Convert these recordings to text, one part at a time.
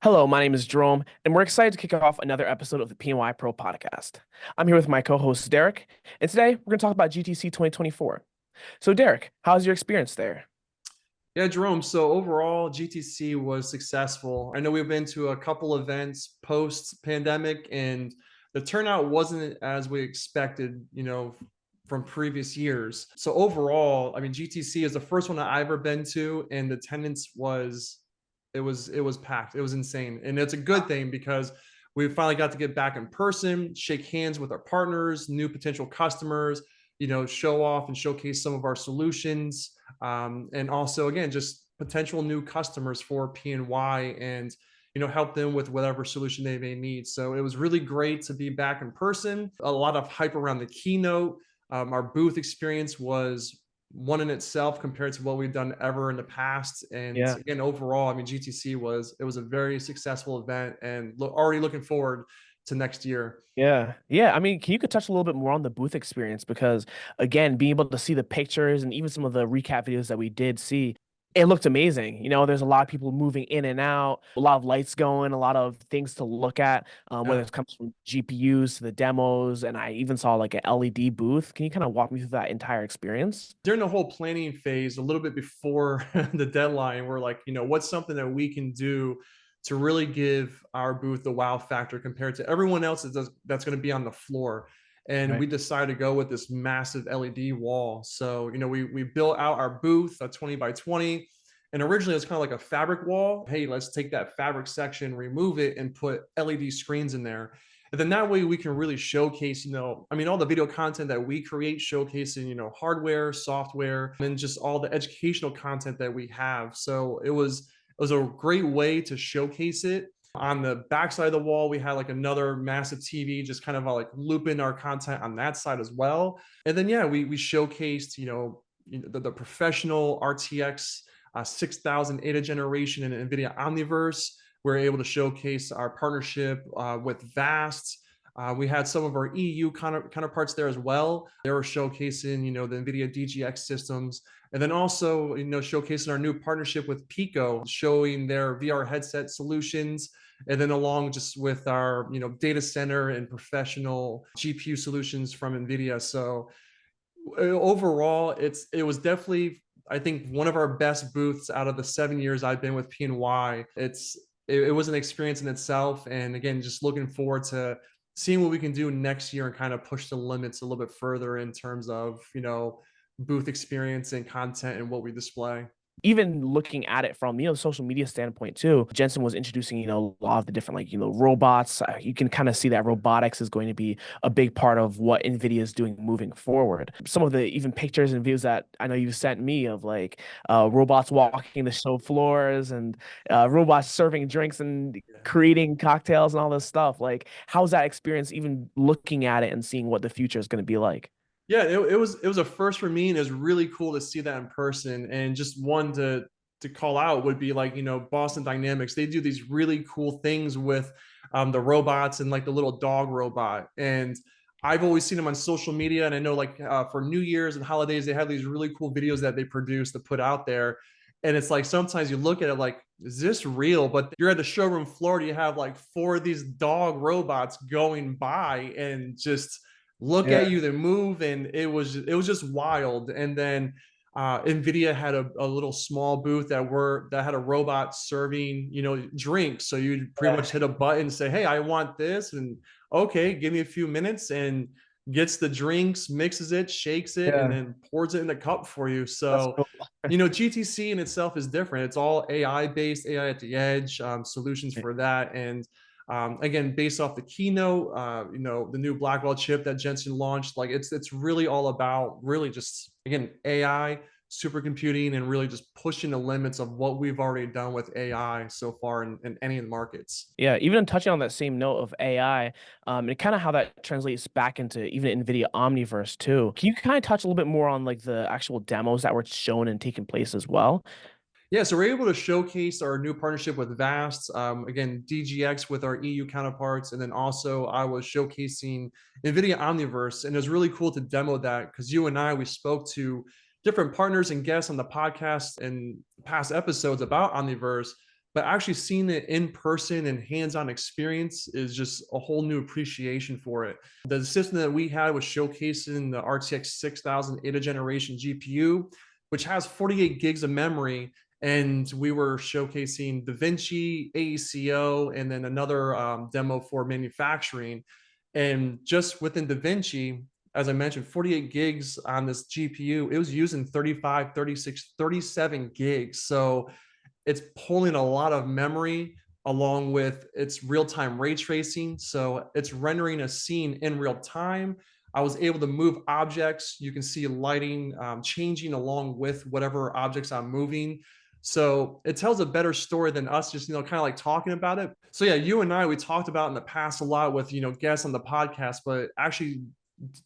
Hello, my name is Jerome, and we're excited to kick off another episode of the PNY Pro Podcast. I'm here with my co-host Derek, and today we're going to talk about GTC 2024. So Derek, how's your experience there? Yeah, Jerome. So overall, GTC was successful. I know we've been to a couple events post-pandemic, and the turnout wasn't as we expected, from previous years. So overall, I mean, GTC is the first one that I've ever been to, and the attendance was packed. It was insane, and it's a good thing because we finally got to get back in person, shake hands with our partners, new potential customers, show off and showcase some of our solutions, and also again just potential new customers for PNY and help them with whatever solution they may need. So it was really great to be back in person. A lot of hype around the keynote. Our booth experience was one in itself compared to what we've done ever in the past. And Yeah. again, overall, I mean, GTC was a very successful event, and already looking forward to next year. Yeah. I mean, can you could touch a little bit more on the booth experience because again, being able to see the pictures and even some of the recap videos that we did see, it looked amazing. There's a lot of people moving in and out, a lot of lights going, a lot of things to look at, whether Yeah. it comes from GPUs to the demos, and I even saw like an LED booth. Can you kind of walk me through that entire experience? During the whole planning phase, a little bit before the deadline, we're like, what's something that we can do to really give our booth the wow factor compared to everyone else that's going to be on the floor. And Right. we decided to go with this massive LED wall. So, we built out our booth, a 20 by 20. And originally it was kind of like a fabric wall. Hey, let's take that fabric section, remove it, and put LED screens in there. And then that way we can really showcase, all the video content that we create, showcasing, hardware, software, and just all the educational content that we have. So it was a great way to showcase it. On the backside of the wall, we had like another massive TV, just kind of like looping our content on that side as well. And then, yeah, we showcased, the professional RTX 6000 ADA generation in NVIDIA Omniverse. We're able to showcase our partnership with VAST. We had some of our EU counterparts there as well. They were showcasing, the NVIDIA DGX systems. And then also, showcasing our new partnership with Pico, showing their VR headset solutions. And then along just with our, data center and professional GPU solutions from NVIDIA. So overall, it was definitely, I think, one of our best booths out of the 7 years I've been with PNY. It was an experience in itself, and again, just looking forward to seeing what we can do next year and kind of push the limits a little bit further in terms of booth experience and content and what we display. Even looking at it from the social media standpoint too, Jensen was introducing a lot of the different robots. You can kind of see that robotics is going to be a big part of what NVIDIA is doing moving forward. Some of the even pictures and views that I know you sent me of robots walking the show floors and robots serving drinks and creating cocktails and all this stuff. Like, how's that experience even looking at it and seeing what the future is going to be like? Yeah, it was a first for me, and it was really cool to see that in person. And just one to call out would be like, Boston Dynamics. They do these really cool things with the robots and like the little dog robot. And I've always seen them on social media, and I know for New Year's and holidays they have these really cool videos that they produce to put out there. And it's like sometimes you look at it like, is this real? But you're at the showroom floor, you have like four of these dog robots going by and just look Yeah. at you, they move, and it was just wild. And then NVIDIA had a little small booth that had a robot serving drinks. So you pretty much hit a button, say, hey, I want this, and okay, give me a few minutes, and gets the drinks, mixes it, shakes it, and Yeah, then pours it in the cup for you. that's So cool. GTC in itself is different. It's all AI based, AI at the edge, solutions for that. And again, based off the keynote, the new Blackwell chip that Jensen launched, like it's really all about really just again AI, supercomputing, and really just pushing the limits of what we've already done with AI so far in any of the markets. Yeah, even touching on that same note of AI, and kind of how that translates back into even NVIDIA Omniverse too. Can you kind of touch a little bit more on like the actual demos that were shown and taking place as well? Yeah, so we're able to showcase our new partnership with VAST, again, DGX with our EU counterparts, and then also I was showcasing NVIDIA Omniverse, and it was really cool to demo that because you and we spoke to different partners and guests on the podcast and past episodes about Omniverse, but actually seeing it in person and hands-on experience is just a whole new appreciation for it. The system that we had was showcasing the RTX 6000 8th generation GPU, which has 48 gigs of memory. And we were showcasing DaVinci, AECO, and then another demo for manufacturing. And just within DaVinci, as I mentioned, 48 gigs on this GPU, it was using 35, 36, 37 gigs. So it's pulling a lot of memory along with its real-time ray tracing. So it's rendering a scene in real time. I was able to move objects. You can see lighting changing along with whatever objects I'm moving. So it tells a better story than us just, kind of like talking about it. So yeah, you and I, we talked about in the past a lot with, guests on the podcast, but actually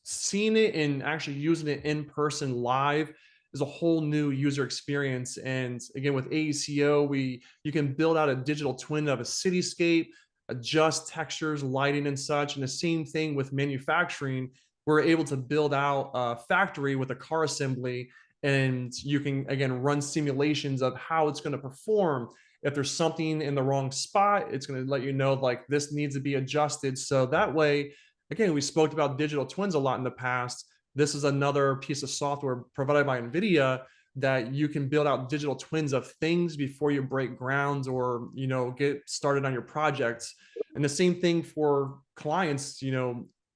seeing it and actually using it in person live is a whole new user experience. And again, with AECO, you can build out a digital twin of a cityscape, adjust textures, lighting, and such. And the same thing with manufacturing. We're able to build out a factory with a car assembly, and you can again run simulations of how it's going to perform. If there's something in the wrong spot, it's going to let you know like this needs to be adjusted. So that way, again, we spoke about digital twins a lot in the past. This is another piece of software provided by NVIDIA that you can build out digital twins of things before you break ground or, get started on your projects. And the same thing for clients,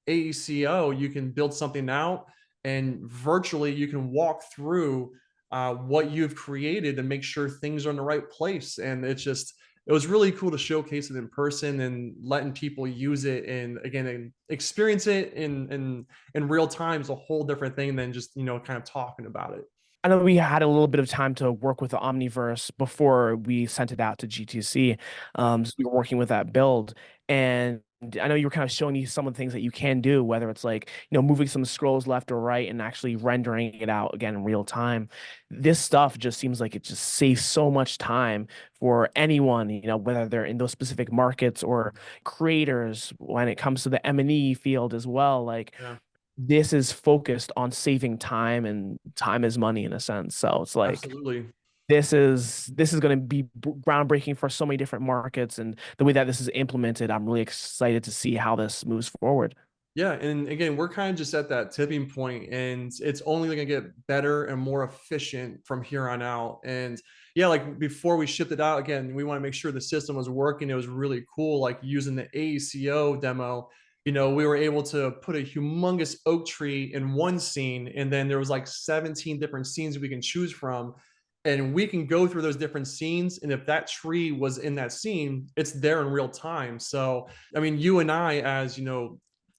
AECO, you can build something out and virtually you can walk through what you've created and make sure things are in the right place. And it was really cool to showcase it in person and letting people use it and again experience it in real time is a whole different thing than just kind of talking about it. I know we had a little bit of time to work with the Omniverse before we sent it out to GTC. So we were working with that build, and I know you were kind of showing me some of the things that you can do, whether it's like, moving some scrolls left or right and actually rendering it out again in real time. This stuff just seems like it just saves so much time for anyone, whether they're in those specific markets or creators when it comes to the M&E field as well. Like, Yeah, this is focused on saving time, and time is money in a sense. So it's like absolutely. this is going to be groundbreaking for so many different markets, and the way that this is implemented, I'm really excited to see how this moves forward. Yeah, and again, we're kind of just at that tipping point, and it's only going to get better and more efficient from here on out. And yeah, like before we shipped it out, again, we want to make sure the system was working. It was really cool, like using the AECO demo. We were able to put a humongous oak tree in one scene, and then there was like 17 different scenes we can choose from. And we can go through those different scenes. And if that tree was in that scene, it's there in real time. So, I mean, you and I, as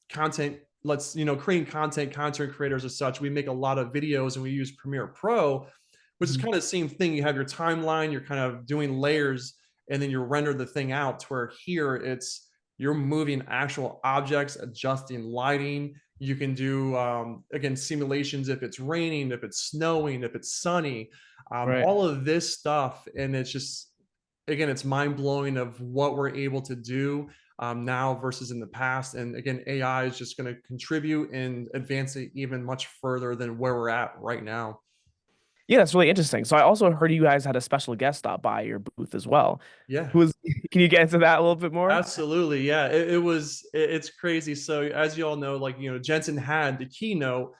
content creating content creators as such, we make a lot of videos and we use Premiere Pro, which is Mhm. kind of the same thing. You have your timeline, you're kind of doing layers, and then you render the thing out to where here you're moving actual objects, adjusting lighting. You can do again simulations if it's raining, if it's snowing, if it's sunny, Right. all of this stuff. And it's just, again, it's mind-blowing of what we're able to do now versus in the past. And again, AI is just going to contribute and advance it even much further than where we're at right now. Yeah, that's really interesting. So I also heard you guys had a special guest stop by your booth as well. Yeah, Who was, can you get into that a little bit more? absolutely. Yeah, it's crazy. So as you all know, like, Jensen had the keynote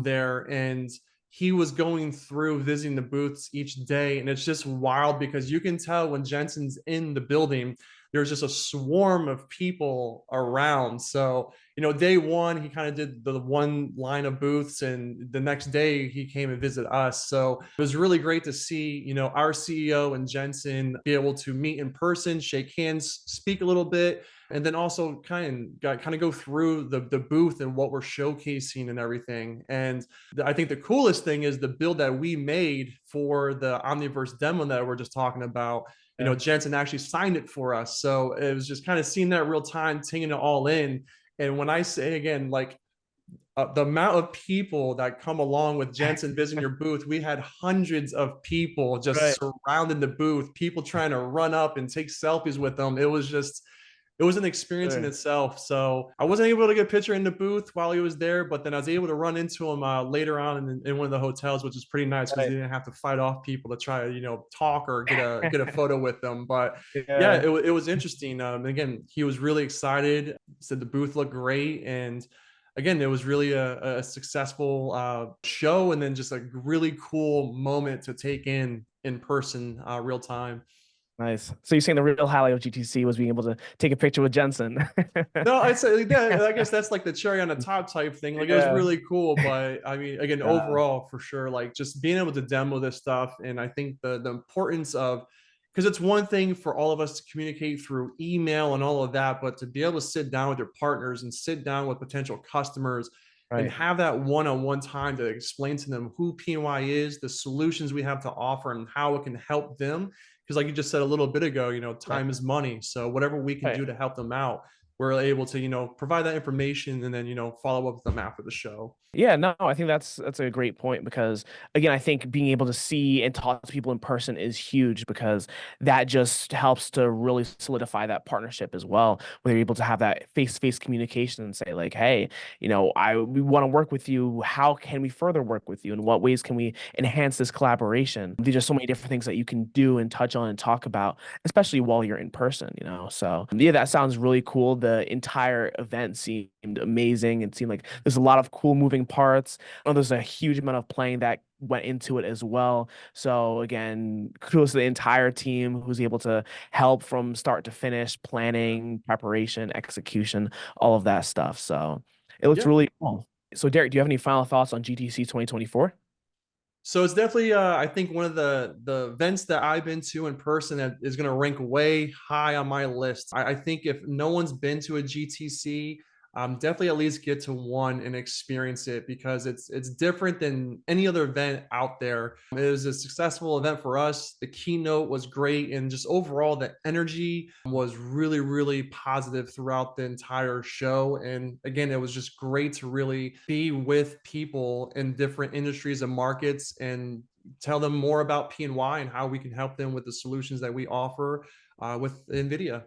there, and he was going through visiting the booths each day. And it's just wild because you can tell when Jensen's in the building, there's just a swarm of people around. So, day one, he kind of did the one line of booths, and the next day he came and visited us. So it was really great to see, our CEO and Jensen be able to meet in person, shake hands, speak a little bit, and then also kind of go through the booth and what we're showcasing and everything. And I think the coolest thing is the build that we made for the Omniverse demo that we're just talking about. Yeah. Jensen actually signed it for us. So it was just kind of seeing that real time, taking it all in. And when I say again, like the amount of people that come along with Jensen visiting your booth, we had hundreds of people just Right. surrounding the booth, people trying to run up and take selfies with them. It was just, it was an experience in itself. So I wasn't able to get a picture in the booth while he was there, but then I was able to run into him later on in one of the hotels, which is pretty nice because Right. he didn't have to fight off people to try to, talk or get a photo with them. But yeah, Yeah. it was interesting. Again, he was really excited. Said the booth looked great, and again, it was really a successful show, and then just a really cool moment to take in person, real time. Nice. So you're saying the real highlight of GTC was being able to take a picture with Jensen. No, I'd say yeah, I guess that's like the cherry on the top type thing. Like it was Yeah. really cool, but I mean, again, overall for sure, like just being able to demo this stuff, and I think the importance of, because it's one thing for all of us to communicate through email and all of that, but to be able to sit down with your partners and sit down with potential customers and Right. have that one-on-one time to explain to them who PNY is, the solutions we have to offer, and how it can help them. Because like you just said a little bit ago, Yeah. time is money. So whatever we can Right. do to help them out, we're able to, provide that information, and then, follow up with them after the show. Yeah, no, I think that's a great point because again, I think being able to see and talk to people in person is huge because that just helps to really solidify that partnership as well. Where you're able to have that face-to-face communication and say like, hey, we want to work with you. How can we further work with you? In what ways can we enhance this collaboration? These are so many different things that you can do and touch on and talk about, especially while you're in person. So yeah, that sounds really cool. The entire event seemed amazing and seemed like there's a lot of cool moving parts. I know there's a huge amount of planning that went into it as well. So again, kudos to the entire team who's able to help from start to finish, planning, preparation, execution, all of that stuff. So it looks Yeah. really cool. So Derek, do you have any final thoughts on GTC 2024? So it's definitely, I think one of the events that I've been to in person that is going to rank way high on my list. I think if no one's been to a GTC, definitely at least get to one and experience it, because it's different than any other event out there. It was a successful event for us. The keynote was great, and just overall the energy was really, really positive throughout the entire show. And again, it was just great to really be with people in different industries and markets and tell them more about PNY and how we can help them with the solutions that we offer with NVIDIA.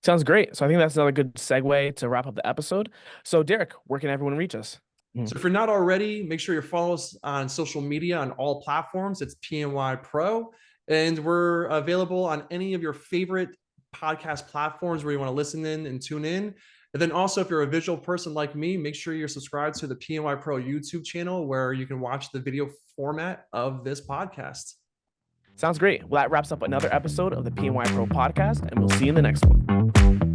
Sounds great. So I think that's another good segue to wrap up the episode. So Derek, where can everyone reach us? So if you're not already, make sure you follow us on social media on all platforms. It's PNY Pro, and we're available on any of your favorite podcast platforms where you want to listen in and tune in. And then also, if you're a visual person like me, make sure you're subscribed to the PNY Pro YouTube channel where you can watch the video format of this podcast. Sounds great. Well, that wraps up another episode of the PNY Pro Podcast, and we'll see you in the next one.